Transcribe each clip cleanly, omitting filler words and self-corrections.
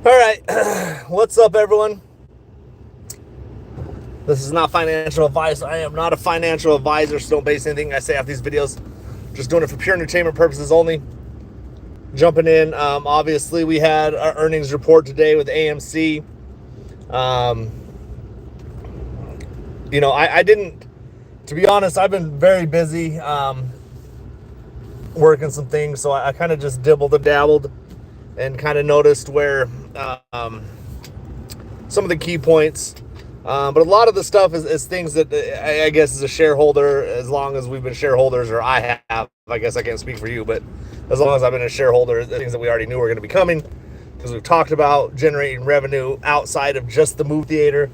All right, what's up, everyone? This is not financial advice. I am not a financial advisor, so don't base anything I say off these videos. Just doing it for pure entertainment purposes only. Jumping in, obviously, we had our earnings report today with AMC. Um, I didn't, to be honest, I've been very busy working some things, so I kind of just dibbled and dabbled and kind of noticed where um, some of the key points. But a lot of the stuff is things that I guess as a shareholder, as long as we've been shareholders, or I have, I guess I can't speak for you, but as long as I've been a shareholder, the things that we already knew were going to be coming, because we've talked about generating revenue outside of just the movie theater.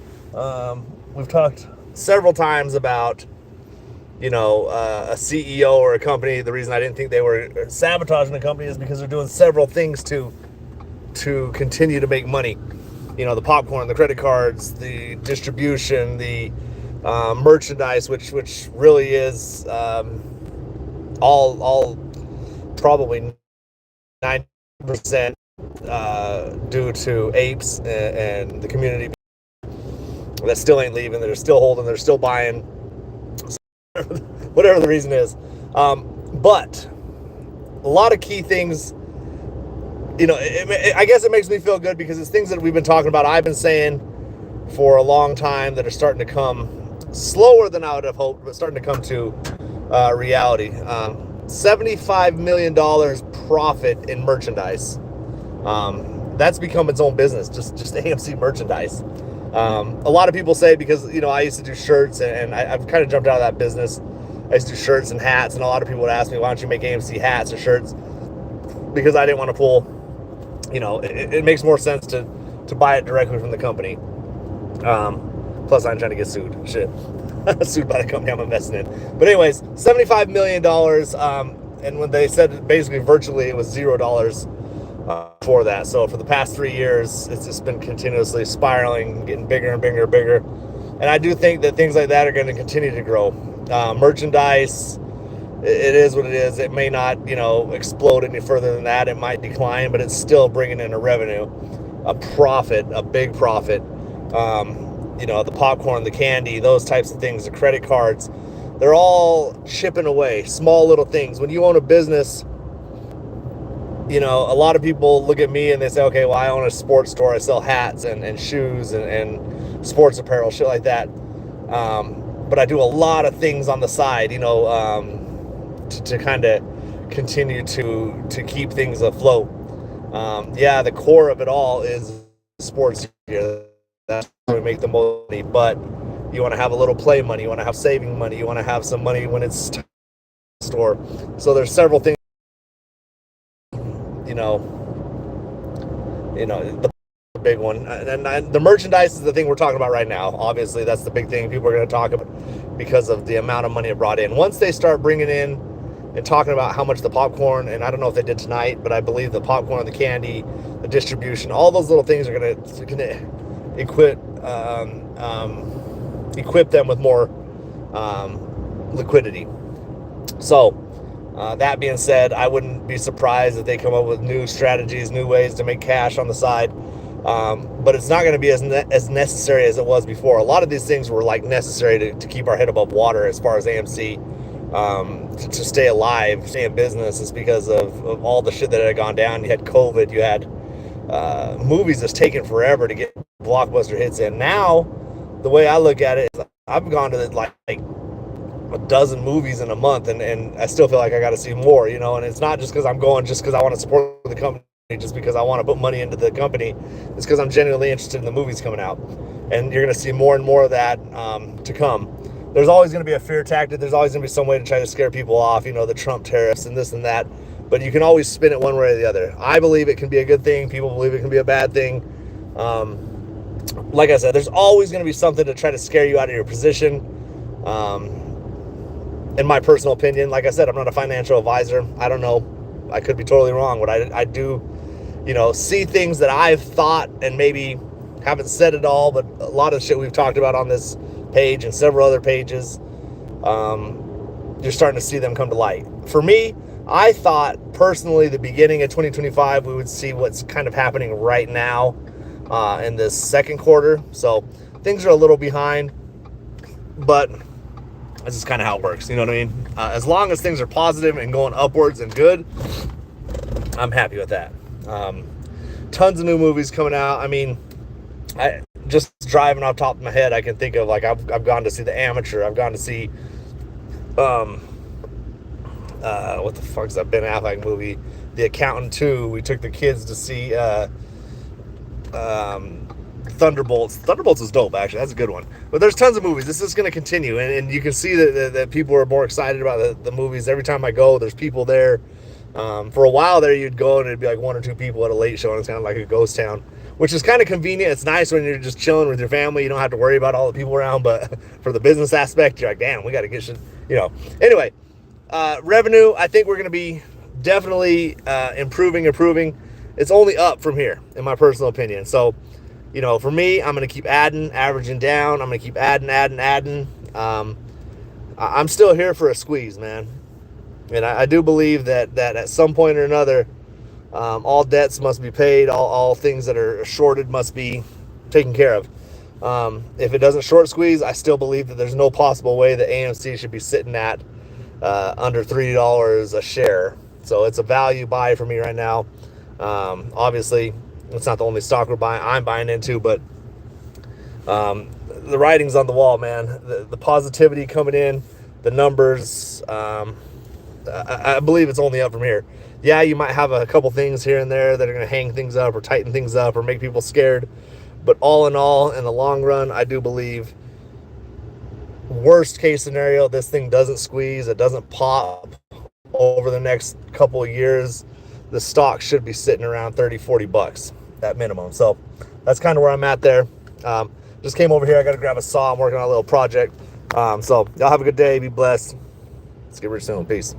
We've talked several times about, a CEO or a company. The reason I didn't think they were sabotaging the company is because they're doing several things to continue to make money. The popcorn, the credit cards, the distribution, the merchandise, which really is all probably 90% due to apes and the community that still ain't leaving, that are still holding, they're still buying, whatever the reason is. But a lot of key things, I guess it makes me feel good because it's things that we've been talking about. I've been saying for a long time that are starting to come slower than I would have hoped, but starting to come to reality. $75 million profit in merchandise. That's become its own business, just AMC merchandise. A lot of people say, because, I used to do shirts and I've kind of jumped out of that business. I used to do shirts and hats, and a lot of people would ask me, why don't you make AMC hats or shirts? Because I didn't want to pull, it makes more sense to buy it directly from the company. Plus, I'm trying to get sued. Shit. Sued by the company I'm investing in. But anyways, $75 million. And when they said basically virtually it was $0 for that. So for the past 3 years, it's just been continuously spiraling, getting bigger and bigger and bigger. And I do think that things like that are going to continue to grow. Merchandise, it is what it is. It may not, explode any further than that. It might decline, but it's still bringing in a revenue, a profit, a big profit. The popcorn, the candy, those types of things, the credit cards, they're all chipping away, small little things. When you own a business, a lot of people look at me and they say, okay, well, I own a sports store. I sell hats and shoes and sports apparel, shit like that. But I do a lot of things on the side, to kind of continue to keep things afloat. The core of it all is sports here. That's how we make the most money. But you want to have a little play money. You want to have saving money. You want to have some money when it's store. So there's several things, you know, the big one. And the merchandise is the thing we're talking about right now. Obviously, that's the big thing people are going to talk about because of the amount of money it brought in. Once they start bringing in and talking about how much the popcorn, and I don't know if they did tonight, but I believe the popcorn, the candy, the distribution, all those little things are going to equip them with more liquidity. So that being said, I wouldn't be surprised if they come up with new strategies, new ways to make cash on the side. But it's not going to be as necessary as it was before. A lot of these things were like necessary to keep our head above water as far as AMC, to stay alive, stay in business. Is because of all the shit that had gone down. You had COVID, you had movies that's taken forever to get blockbuster hits in. Now, the way I look at it is I've gone to like a dozen movies in a month, and I still feel like I got to see more, and it's not just because I'm going just because I want to support the company, just because I want to put money into the company. It's because I'm genuinely interested in the movies coming out, and you're going to see more and more of that to come. There's always going to be a fear tactic. There's always going to be some way to try to scare people off, the Trump tariffs and this and that, but you can always spin it one way or the other. I believe it can be a good thing. People believe it can be a bad thing. Like I said, there's always going to be something to try to scare you out of your position. In my personal opinion, like I said, I'm not a financial advisor. I don't know. I could be totally wrong, but I do, see things that I've thought and maybe haven't said it all, but a lot of shit we've talked about on this page and several other pages, you're starting to see them come to light. For me, I thought personally the beginning of 2025 we would see what's kind of happening right now in this second quarter. So things are a little behind, but this is kind of how it works. You know what I mean? As long as things are positive and going upwards and good, I'm happy with that. Tons of new movies coming out. I mean, I just driving off the top of my head, I can think of, like, I've gone to see The Amateur. I've gone to see what the fuck's that Ben Affleck movie, The Accountant 2. We took the kids to see Thunderbolts. Thunderbolts is dope, actually. That's a good one. But there's tons of movies. This is going to continue, and you can see that people are more excited about the movies. Every time I go, there's people there. For a while there, you'd go and it'd be like one or two people at a late show, and it's kind of like a ghost town, which is kind of convenient. It's nice when you're just chilling with your family. You don't have to worry about all the people around, but for the business aspect, you're like, damn, we got to get shit, you know. Anyway, revenue, I think we're going to be definitely improving. It's only up from here, in my personal opinion. So, you know, for me, I'm going to keep averaging down. I'm going to keep adding. I'm still here for a squeeze, man. And I do believe that at some point or another, all debts must be paid. All things that are shorted must be taken care of. If it doesn't short squeeze, I still believe that there's no possible way that AMC should be sitting at under $3 a share. So it's a value buy for me right now. Obviously, it's not the only stock I'm buying into, but the writing's on the wall, man. The positivity coming in, the numbers. I believe it's only up from here. Yeah, you might have a couple things here and there that are going to hang things up or tighten things up or make people scared. But all in all, in the long run, I do believe, worst case scenario, this thing doesn't squeeze, it doesn't pop over the next couple of years. The stock should be sitting around 30, 40 bucks at minimum. So that's kind of where I'm at there. Just came over here. I got to grab a saw. I'm working on a little project. So y'all have a good day. Be blessed. Let's get rich soon. Peace.